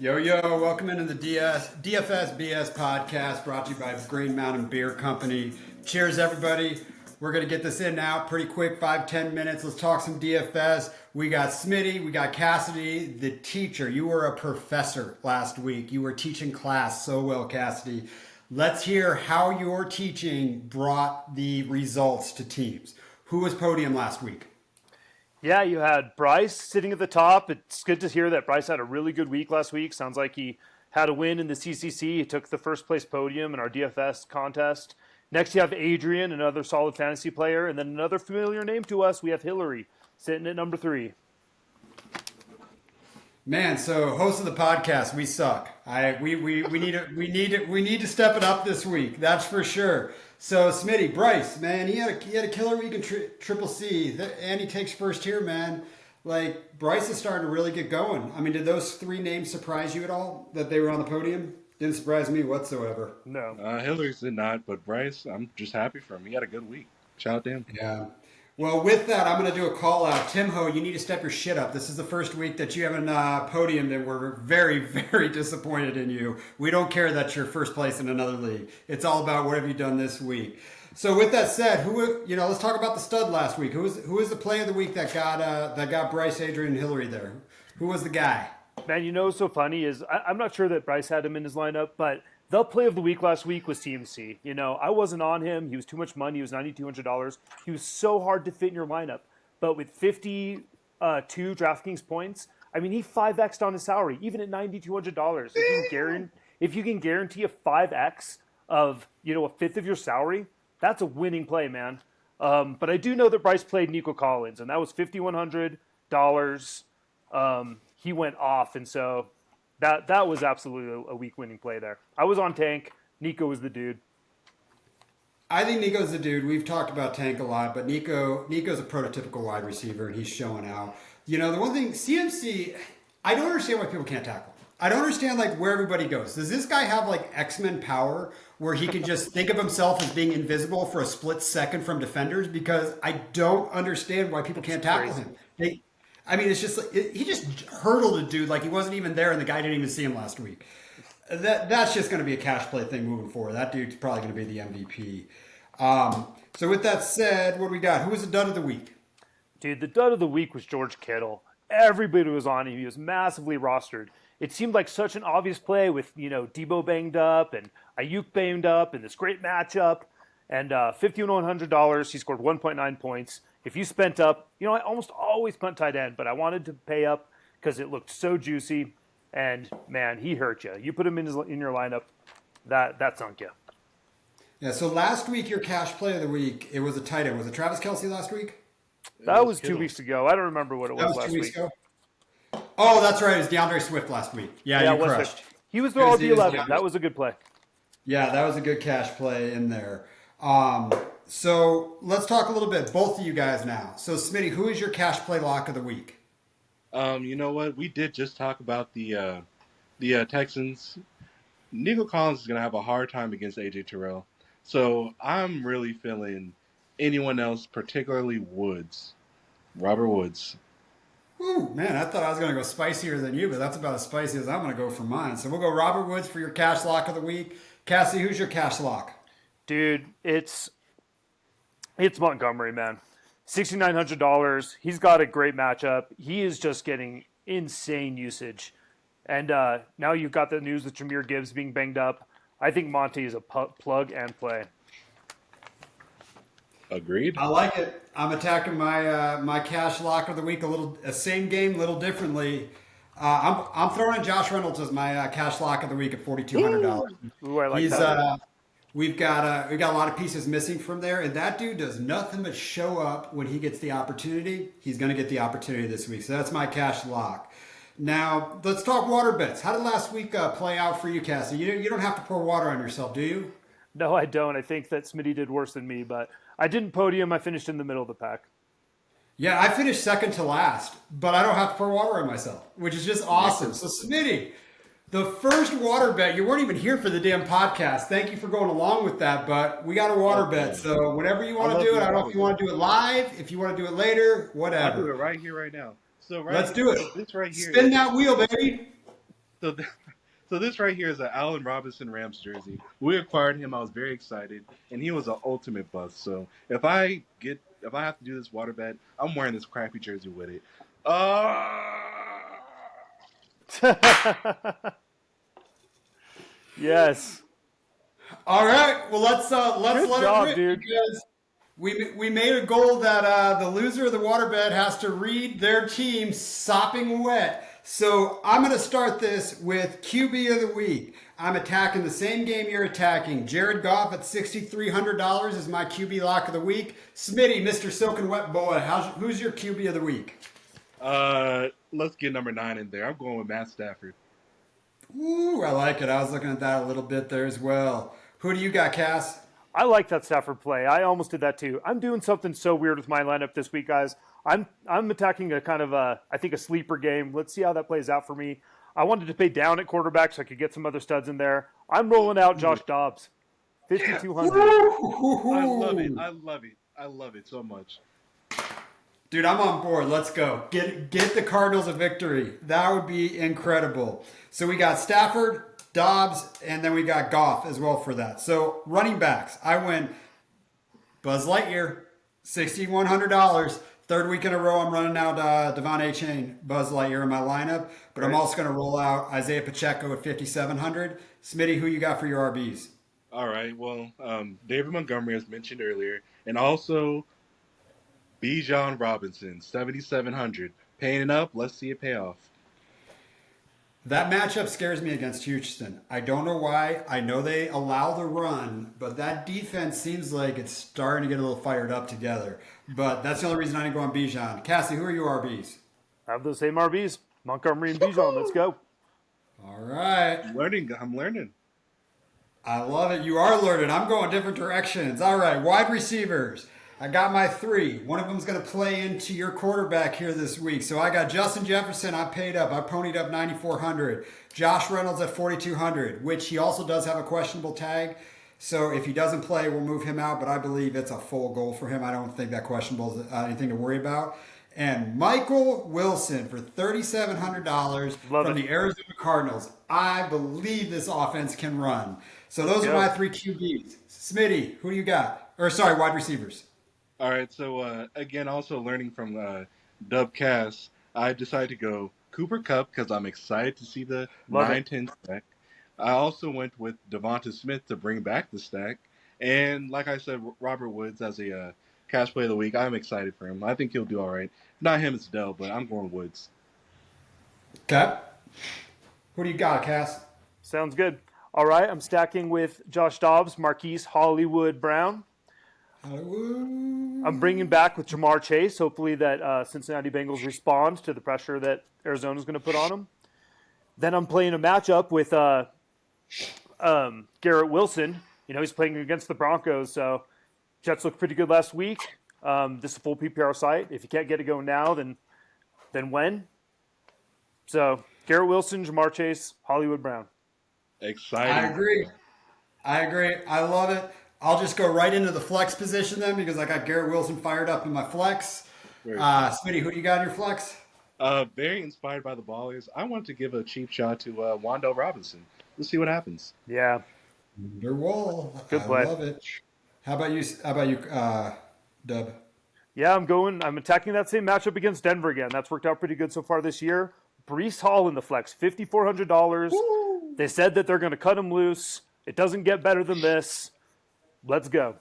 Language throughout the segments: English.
Yo, yo, welcome into the DFS BS podcast brought to you by Green Mountain Beer Company. Cheers, everybody. We're going to get this in now pretty quick, 5-10 minutes. Let's talk some DFS. We got Smitty, we got Cassidy, the teacher. You were a professor last week. You were teaching class so well, Cassidy. Let's hear how your teaching brought the results to teams. Who was podium last week? Yeah, you had Bryce sitting at the top. It's good to hear that Bryce had a really good week last week. Sounds like he had a win in the CCC. He took the first place podium in our DFS contest. Next, you have Adrian, another solid fantasy player. And then another familiar name to us, we have Hillary sitting at number 3. Man, so host of the podcast, we suck. We need to step it up this week. That's for sure. So Smitty, Bryce, man, he had a killer week in Triple C, and he takes first here, man. Like Bryce is starting to really get going. I mean, did those 3 names surprise you at all that they were on the podium? Didn't surprise me whatsoever. No. Hillary's did not, but Bryce, I'm just happy for him. He had a good week. Shout out to him. Yeah. Well, with that, I'm going to do a call out. Tim Ho, you need to step your shit up. This is the first week that you haven't podiumed, and we're very, very disappointed in you. We don't care that you're first place in another league. It's all about what have you done this week. So, with that said, let's talk about the stud last week. Who was the play of the week that got Bryce, Adrian, and Hillary there? Who was the guy? Man, you know what's so funny is I'm not sure that Bryce had him in his lineup, but the play of the week last week was TMC. You know, I wasn't on him. He was too much money. He was $9,200. He was so hard to fit in your lineup. But with 52 DraftKings points, I mean, he 5x'd on his salary, even at $9,200. If you can guarantee a 5x of, a fifth of your salary, that's a winning play, man. But I do know that Bryce played Nico Collins, and that was $5,100. He went off, and so that was absolutely a week winning play there. I was on Tank. Nico was the dude. I think Nico's the dude. We've talked about Tank a lot, but Nico's a prototypical wide receiver, and he's showing out. You know, the one thing, CMC, I don't understand why people can't tackle. I don't understand, where everybody goes. Does this guy have, X-Men power where he can just think of himself as being invisible for a split second from defenders? Because I don't understand why people can't tackle him. It's just he just hurdled a dude like he wasn't even there, and the guy didn't even see him last week. That's just going to be a cash play thing moving forward. That dude's probably going to be the MVP. So with that said, what do we got? Who was the dud of the week? Dude, the dud of the week was George Kittle. Everybody was on him. He was massively rostered. It seemed like such an obvious play with, Debo banged up and Ayuk banged up and this great matchup. And $5,100, he scored 1.9 points. If you spent up, I almost always punt tight end, but I wanted to pay up because it looked so juicy. And, man, he hurt you. You put him in your lineup, that sunk you. Yeah, so last week, your cash play of the week, it was a tight end. Was it Travis Kelce last week? That was 2 weeks ago. I don't remember what it was last week. Ago? Oh, that's right. It was DeAndre Swift last week. Yeah, you crushed. He was the RB11. That was a good play. Yeah, that was a good cash play in there. So let's talk a little bit, both of you guys now. So Smitty, who is your cash play lock of the week? You know what? We did just talk about the Texans. Nico Collins is going to have a hard time against AJ Terrell. So I'm really feeling anyone else, particularly Woods. Robert Woods. Ooh, man, I thought I was going to go spicier than you, but that's about as spicy as I'm going to go for mine. So we'll go Robert Woods for your cash lock of the week. Cassie, who's your cash lock? Dude, it's Montgomery, man. $6,900. He's got a great matchup. He is just getting insane usage. And now you've got the news with Jahmyr Gibbs being banged up. I think Monty is a plug and play. Agreed. I like it. I'm attacking my cash lock of the week same game, little differently. I'm throwing in Josh Reynolds as my cash lock of the week at $4,200. Ooh, I like that. We've got a lot of pieces missing from there, and that dude does nothing but show up when he gets the opportunity. He's going to get the opportunity this week, so that's my cash lock. Now let's talk water bets. How did last week play out for you, Cassie? You don't have to pour water on yourself, do you? No, I don't. I think that Smitty did worse than me, but I didn't podium. I finished in the middle of the pack. Yeah, I finished second to last, but I don't have to pour water on myself, which is just awesome. So Smitty, the first water bet, you weren't even here for the damn podcast. Thank you for going along with that, but we got a water bet. So whenever you want to do it, I don't know if you want to do it live, if you want to do it later, whatever. I'll do it right here, right now. So let's do it. This right here. Spin that wheel, baby. So, so this right here is an Allen Robinson Rams jersey. We acquired him. I was very excited, and he was an ultimate bust. So if I have to do this water bet, I'm wearing this crappy jersey with it. Uh, Yes. All right. Well, let's Good let job, it rip dude. because we made a goal that the loser of the water bet has to read their team sopping wet. So I'm going to start this with QB of the week. I'm attacking the same game you're attacking. Jared Goff at $6,300 is my QB lock of the week. Smitty, Mr. Silken Wet Boy, who's your QB of the week? let's get number 9 in there. I'm going with Matt Stafford. Ooh, I like it. I was looking at that a little bit there as well. Who do you got, Cass? I like that Stafford play. I almost did that too. I'm doing something so weird with my lineup this week, guys. I'm attacking a kind of I think a sleeper game. Let's see how that plays out for me. I wanted to pay down at quarterback so I could get some other studs in there. I'm rolling out Josh Dobbs, 5,200. I love it. I love it. I love it so much. Dude, I'm on board. Let's go. Get the Cardinals a victory. That would be incredible. So we got Stafford, Dobbs, and then we got Goff as well for that. So running backs, I went Buzz Lightyear, $6,100. Third week in a row, I'm running out Devon A. Chain, Buzz Lightyear in my lineup. But I'm also going to roll out Isaiah Pacheco at 5,700. Smitty, who you got for your RBs? All right. Well, David Montgomery, as mentioned earlier, and also Bijan Robinson, 7,700. Paying it up. Let's see it pay off. That matchup scares me against Houston. I don't know why. I know they allow the run, but that defense seems like it's starting to get a little fired up together. But that's the only reason I didn't go on Bijan. Cassie, who are your RBs? I have those same RBs, Montgomery and Bijan. Let's go. All right. I'm learning. I'm learning. I love it. You are learning. I'm going different directions. All right. Wide receivers. I got my 3. One of them's going to play into your quarterback here this week. So I got Justin Jefferson. I paid up. I ponied up 9,400. Josh Reynolds at 4,200, which he also does have a questionable tag. So if he doesn't play, we'll move him out. But I believe it's a full goal for him. I don't think that questionable is anything to worry about. And Michael Wilson for $3,700 from the Arizona Cardinals. I believe this offense can run. So those are my 3 QBs. Smitty, who do you got? Or sorry, wide receivers. All right. So again, also learning from Dub Cass, I decided to go Cooper Cup because I'm excited to see the Love 9-10 stack. I also went with Devonta Smith to bring back the stack, and like I said, Robert Woods as a cash play of the week. I'm excited for him. I think he'll do all right. Not him, it's Dell, but I'm going Woods. Okay. Who do you got, Cass? Sounds good. All right, I'm stacking with Josh Dobbs, Marquise Hollywood Brown. I'm bringing back with Jamar Chase. Hopefully that Cincinnati Bengals respond to the pressure that Arizona's going to put on them. Then I'm playing a matchup with Garrett Wilson. You know, he's playing against the Broncos, so Jets looked pretty good last week. This is a full PPR site. If you can't get it going now, then when? So Garrett Wilson, Jamar Chase, Hollywood Brown. Exciting. I agree. I love it. I'll just go right into the flex position then because I got Garrett Wilson fired up in my flex. Smitty, who do you got in your flex? Very inspired by the Ballers. I want to give a cheap shot to Wando Robinson. Let's see what happens. Yeah. Underwall. Good play. I love it. How about you, Dub? Yeah, I'm attacking that same matchup against Denver again. That's worked out pretty good so far this year. Brees Hall in the flex, $5,400. They said that they're going to cut him loose. It doesn't get better than this. Let's go.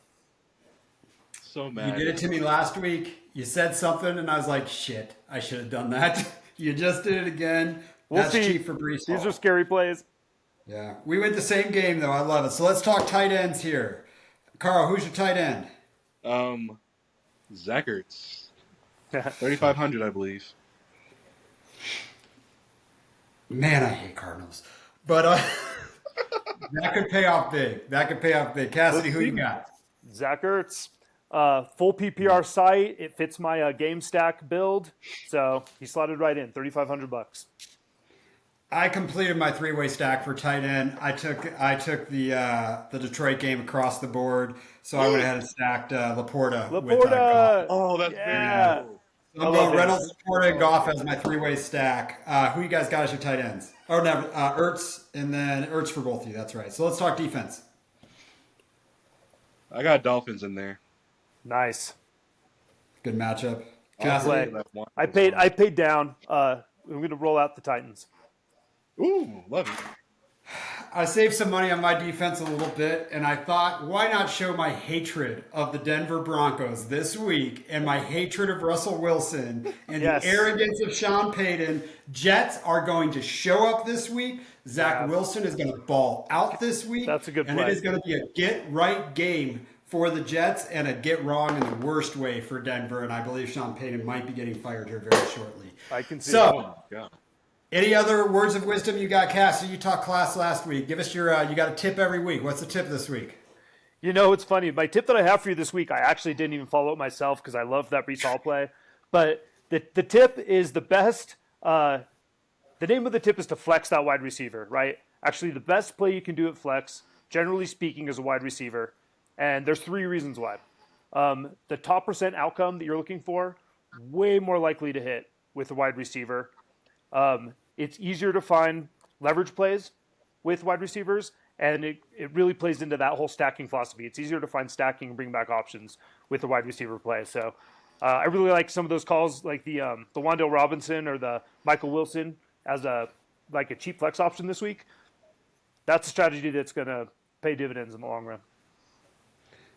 So mad. You did it to me last week. You said something, and I was like, shit, I should have done that. You just did it again. That's see. cheap for Brees Hall. These are scary plays. Yeah. We went the same game, though. I love it. So let's talk tight ends here. Carl, who's your tight end? Zach Ertz. 3,500, I believe. Man, I hate Cardinals. But that could pay off big. Cassidy, who you got? Zach Ertz. Full PPR site. It fits my game stack build. So he slotted right in, $3,500. I completed my 3-way stack for tight end. I took the Detroit game across the board, so I went ahead and stacked Laporta. Laporta. Oh, that's Yeah. very cool. So I'm going Reynolds, Laporta, and Goff as my three-way stack. Who you guys got as your tight ends? Oh, no, Ertz, and then Ertz for both of you. That's right. So let's talk defense. I got Dolphins in there. Nice. Good matchup. Good play. I paid down. I'm going to roll out the Titans. Ooh, love it. I saved some money on my defense a little bit, and I thought, why not show my hatred of the Denver Broncos this week and my hatred of Russell Wilson and the arrogance of Sean Payton? Jets are going to show up this week. Zach Wilson is going to ball out this week. That's a good play. And it is going to be a get-right game for the Jets and a get-wrong in the worst way for Denver, and I believe Sean Payton might be getting fired here very shortly. I can see that. Any other words of wisdom you got, Cassie? You taught class last week. Give us your, you got a tip every week. What's the tip this week? You know, it's funny. My tip that I have for you this week, I actually didn't even follow it myself because I love that Breece Hall play. But the tip is the best, the name of the tip is to flex that wide receiver, right? Actually, the best play you can do at flex, generally speaking, is a wide receiver. And there's 3 reasons why. The top percent outcome that you're looking for, way more likely to hit with a wide receiver. It's easier to find leverage plays with wide receivers, and it really plays into that whole stacking philosophy. It's easier to find stacking and bring back options with the wide receiver play. So I really like some of those calls, like the Wan'Dale Robinson or the Michael Wilson as a cheap flex option this week. That's a strategy that's going to pay dividends in the long run.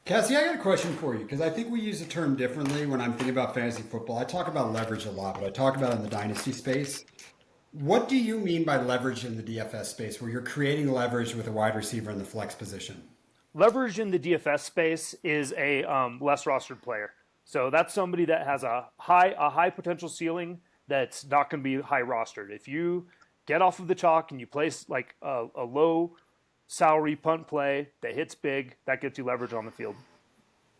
Cassie, I got a question for you because I think we use the term differently when I'm thinking about fantasy football. I talk about leverage a lot, but I talk about it in the dynasty space. What do you mean by leverage in the DFS space where you're creating leverage with a wide receiver in the flex position? Leverage in the DFS space is a less rostered player. So that's somebody that has a high potential ceiling that's not going to be high rostered. If you get off of the chalk and you place like a low salary punt play that hits big, that gets you leverage on the field.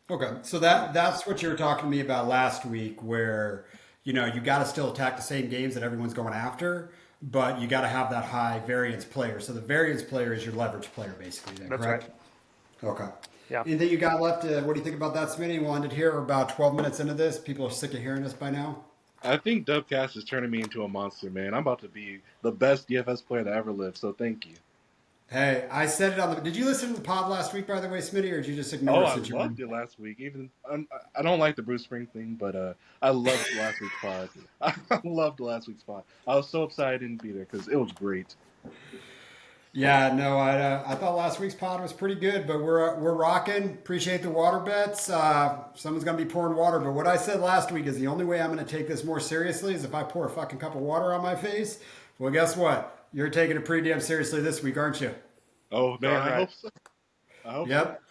Okay, so that's what you were talking to me about last week where, you know, you got to still attack the same games that everyone's going after, but you got to have that high variance player. So the variance player is your leverage player, basically. That's correct? Right. Okay. Yeah. Anything you got left? What do you think about that, Smitty? We'll end it here. We're about 12 minutes into this. People are sick of hearing us by now. I think Dubcast is turning me into a monster, man. I'm about to be the best DFS player that ever lived, so thank you. Hey, I said it on the. Did you listen to the pod last week, by the way, Smitty, or did you just ignore it? I loved it last week. Even I don't like the Bruce Spring thing, but I loved last week's pod. I loved last week's pod. I was so upset I didn't be there because it was great. Yeah, no, I thought last week's pod was pretty good, but we're rocking. Appreciate the water bets. Someone's gonna be pouring water, but what I said last week is the only way I'm gonna take this more seriously is if I pour a fucking cup of water on my face. Well, guess what? You're taking it pretty damn seriously this week, aren't you? Oh, man, I hope so. Yep.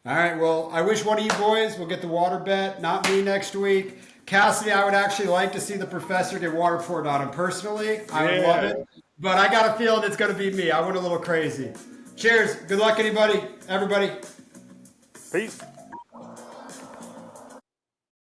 All right, well, I wish one of you boys will get the water bet, not me next week. Cassidy, I would actually like to see the professor get water poured on him personally. I would love it. But I got a feeling it's going to be me. I went a little crazy. Cheers. Good luck, everybody. Peace.